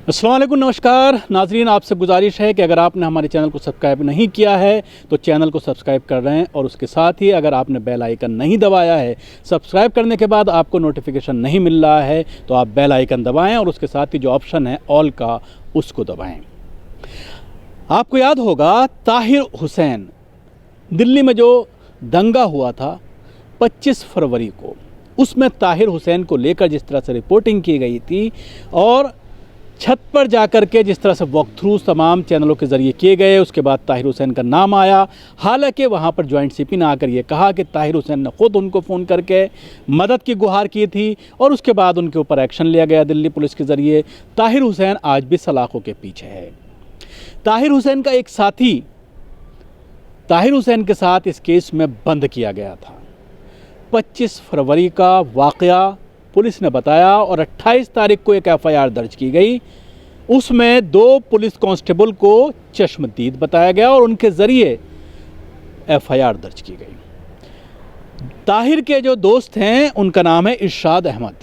अस्सलाम वालेकुम, नमस्कार नाजरीन। आपसे गुजारिश है कि अगर आपने हमारे चैनल को सब्सक्राइब नहीं किया है तो चैनल को सब्सक्राइब कर रहे हैं, और उसके साथ ही अगर आपने बेल आइकन नहीं दबाया है, सब्सक्राइब करने के बाद आपको नोटिफिकेशन नहीं मिल रहा है तो आप बेल आइकन दबाएं और उसके साथ ही जो ऑप्शन है ऑल का, उसको दबाएं। आपको याद होगा ताहिर हुसैन, दिल्ली में जो दंगा हुआ था 25 फरवरी को, उसमें ताहिर हुसैन को लेकर जिस तरह से रिपोर्टिंग की गई थी और छत पर जाकर के जिस तरह से वॉक थ्रू तमाम चैनलों के ज़रिए किए गए, उसके बाद ताहिर हुसैन का नाम आया। हालांकि वहां पर जॉइंट सीपी ने आकर ये कहा कि ताहिर हुसैन ने ख़ुद उनको फ़ोन करके मदद की गुहार की थी और उसके बाद उनके ऊपर एक्शन लिया गया दिल्ली पुलिस के ज़रिए। ताहिर हुसैन आज भी सलाखों के पीछे है। ताहिर हुसैन का एक साथी ताहिर हुसैन के साथ इस केस में बंद किया गया था। 25 फरवरी का वाक़या पुलिस ने बताया और 28 तारीख को एक एफआईआर दर्ज की गई। उसमें 2 पुलिस कांस्टेबल को चश्मदीद बताया गया और उनके ज़रिए एफआईआर दर्ज की गई। ताहिर के जो दोस्त हैं उनका नाम है इरशाद अहमद।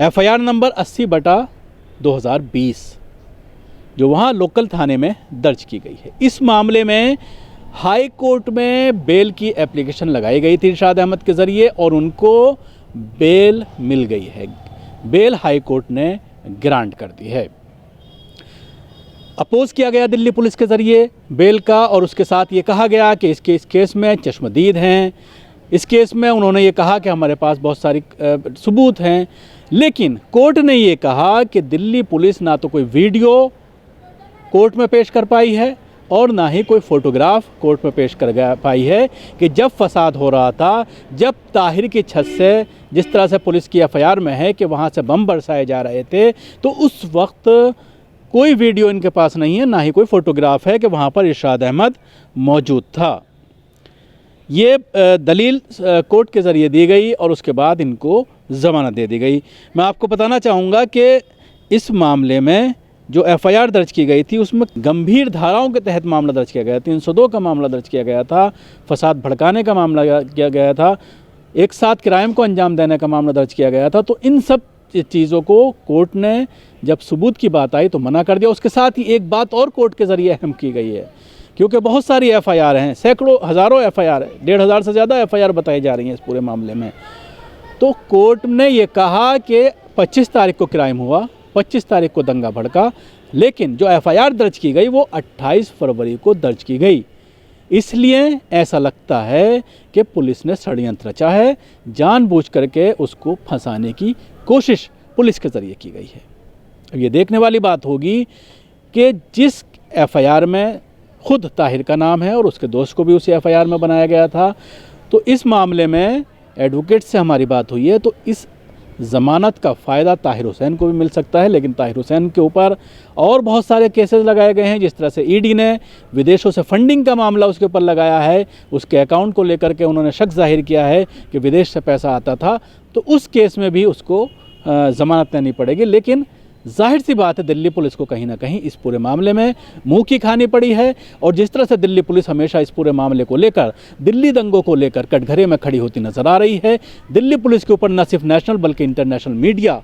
एफआईआर नंबर 80/2020 जो वहाँ लोकल थाने में दर्ज की गई है। इस मामले में हाई कोर्ट में बेल की एप्लीकेशन लगाई गई थी इरशाद अहमद के ज़रिए और उनको बेल मिल गई है। बेल हाई कोर्ट ने ग्रांट कर दी है। अपोज किया गया दिल्ली पुलिस के ज़रिए बेल का, और उसके साथ ये कहा गया कि इस केस में चश्मदीद हैं। इस केस में उन्होंने ये कहा कि हमारे पास बहुत सारी सबूत हैं, लेकिन कोर्ट ने ये कहा कि दिल्ली पुलिस ना तो कोई वीडियो कोर्ट में पेश कर पाई है और ना ही कोई फ़ोटोग्राफ कोर्ट में पेश कर पाई है कि जब फसाद हो रहा था, जब ताहिर की छत से जिस तरह से पुलिस की एफआईआर में है कि वहाँ से बम बरसाए जा रहे थे, तो उस वक्त कोई वीडियो इनके पास नहीं है, ना ही कोई फ़ोटोग्राफ है कि वहाँ पर इरशाद अहमद मौजूद था। ये दलील कोर्ट के ज़रिए दी गई और उसके बाद इनको ज़मानत दे दी गई। मैं आपको बताना चाहूँगा कि इस मामले में जो एफआईआर दर्ज की गई थी उसमें गंभीर धाराओं के तहत मामला दर्ज किया गया। 302 का मामला दर्ज किया गया था, फसाद भड़काने का मामला किया गया था, एक साथ क्राइम को अंजाम देने का मामला दर्ज किया गया था। तो इन सब चीज़ों को कोर्ट ने जब सबूत की बात आई तो मना कर दिया। उसके साथ ही एक बात और कोर्ट के ज़रिए अहम की गई है, क्योंकि बहुत सारी एफआईआर हैं, सैकड़ों हज़ारों एफआईआर है, 1,500 से ज़्यादा एफआईआर बताई जा रही हैं इस पूरे मामले में। तो कोर्ट ने ये कहा कि 25 तारीख को क्राइम हुआ, 25 तारीख को दंगा भड़का, लेकिन जो एफआईआर दर्ज की गई वो 28 फरवरी को दर्ज की गई। इसलिए ऐसा लगता है कि पुलिस ने षड्यंत्र रचा है, जानबूझ करके उसको फंसाने की कोशिश पुलिस के ज़रिए की गई है। अब ये देखने वाली बात होगी कि जिस एफआईआर में खुद ताहिर का नाम है और उसके दोस्त को भी उसी एफआईआर में बनाया गया था, तो इस मामले में एडवोकेट से हमारी बात हुई है तो इस ज़मानत का फ़ायदा ताहिर हुसैन को भी मिल सकता है। लेकिन ताहिर हुसैन के ऊपर और बहुत सारे केसेस लगाए गए हैं, जिस तरह से ईडी ने विदेशों से फंडिंग का मामला उसके ऊपर लगाया है, उसके अकाउंट को लेकर के उन्होंने शक जाहिर किया है कि विदेश से पैसा आता था, तो उस केस में भी उसको ज़मानत लेनी पड़ेगी। लेकिन जाहिर सी बात है दिल्ली पुलिस को कहीं ना कहीं इस पूरे मामले में मुंह की खानी पड़ी है, और जिस तरह से दिल्ली पुलिस हमेशा इस पूरे मामले को लेकर, दिल्ली दंगों को लेकर कटघरे में खड़ी होती नज़र आ रही है। दिल्ली पुलिस के ऊपर न सिर्फ नेशनल बल्कि इंटरनेशनल मीडिया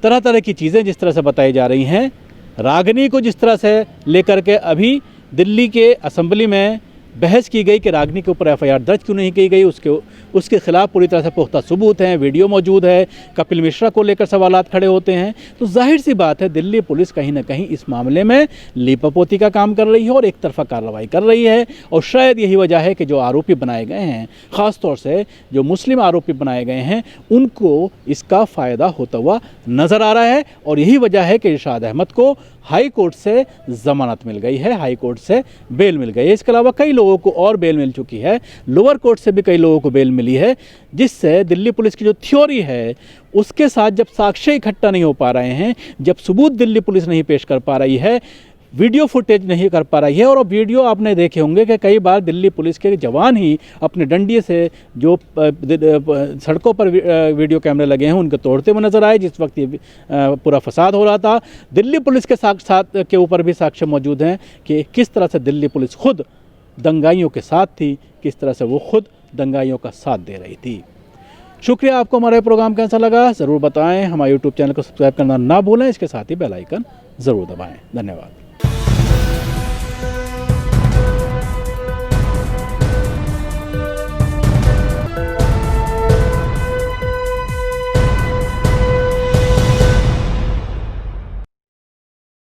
तरह तरह की चीज़ें जिस तरह से बताई जा रही हैं, रागनी को जिस तरह से लेकर के अभी दिल्ली के असेंबली में बहस की गई कि रागनी के ऊपर एफआईआर दर्ज क्यों नहीं की गई, उसके खिलाफ पूरी तरह से पुख्ता सबूत हैं, वीडियो मौजूद है, कपिल मिश्रा को लेकर सवालात खड़े होते हैं। तो जाहिर सी बात है दिल्ली पुलिस कहीं ना कहीं इस मामले में लीपापोती का काम कर रही है और एक तरफा कार्रवाई कर रही है, और शायद यही वजह है कि जो आरोपी बनाए गए हैं, ख़ास तौर से जो मुस्लिम आरोपी बनाए गए हैं, उनको इसका फ़ायदा होता हुआ नज़र आ रहा है। और यही वजह है कि इरशाद अहमद को हाई कोर्ट से ज़मानत मिल गई है, हाई कोर्ट से बेल मिल गई है। इसके अलावा कई लोगों को और बेल मिल चुकी है, लोअर कोर्ट से भी कई लोगों को बेल मिली है, जिससे दिल्ली पुलिस की जो थ्योरी है उसके साथ जब साक्ष्य इकट्ठा नहीं हो पा रहे हैं, जब सबूत दिल्ली पुलिस नहीं पेश कर पा रही है, वीडियो फुटेज नहीं कर पा रही है, और वीडियो आपने देखे होंगे कि कई बार दिल्ली पुलिस के जवान ही अपने डंडे से जो सड़कों पर वीडियो कैमरे लगे हैं उनको तोड़ते हुए नजर आए जिस वक्त ये पूरा फसाद हो रहा था। दिल्ली पुलिस के साथ के ऊपर भी साक्ष्य मौजूद हैं कि किस तरह से दिल्ली पुलिस खुद दंगाइयों के साथ थी, किस तरह से वो खुद दंगाइयों का साथ दे रही थी। शुक्रिया। आपको हमारा ये प्रोग्राम कैसा लगा ज़रूर बताएं। हमारे यूट्यूब चैनल को सब्सक्राइब करना ना भूलें, इसके साथ ही बेल आइकन ज़रूर दबाएं। धन्यवाद।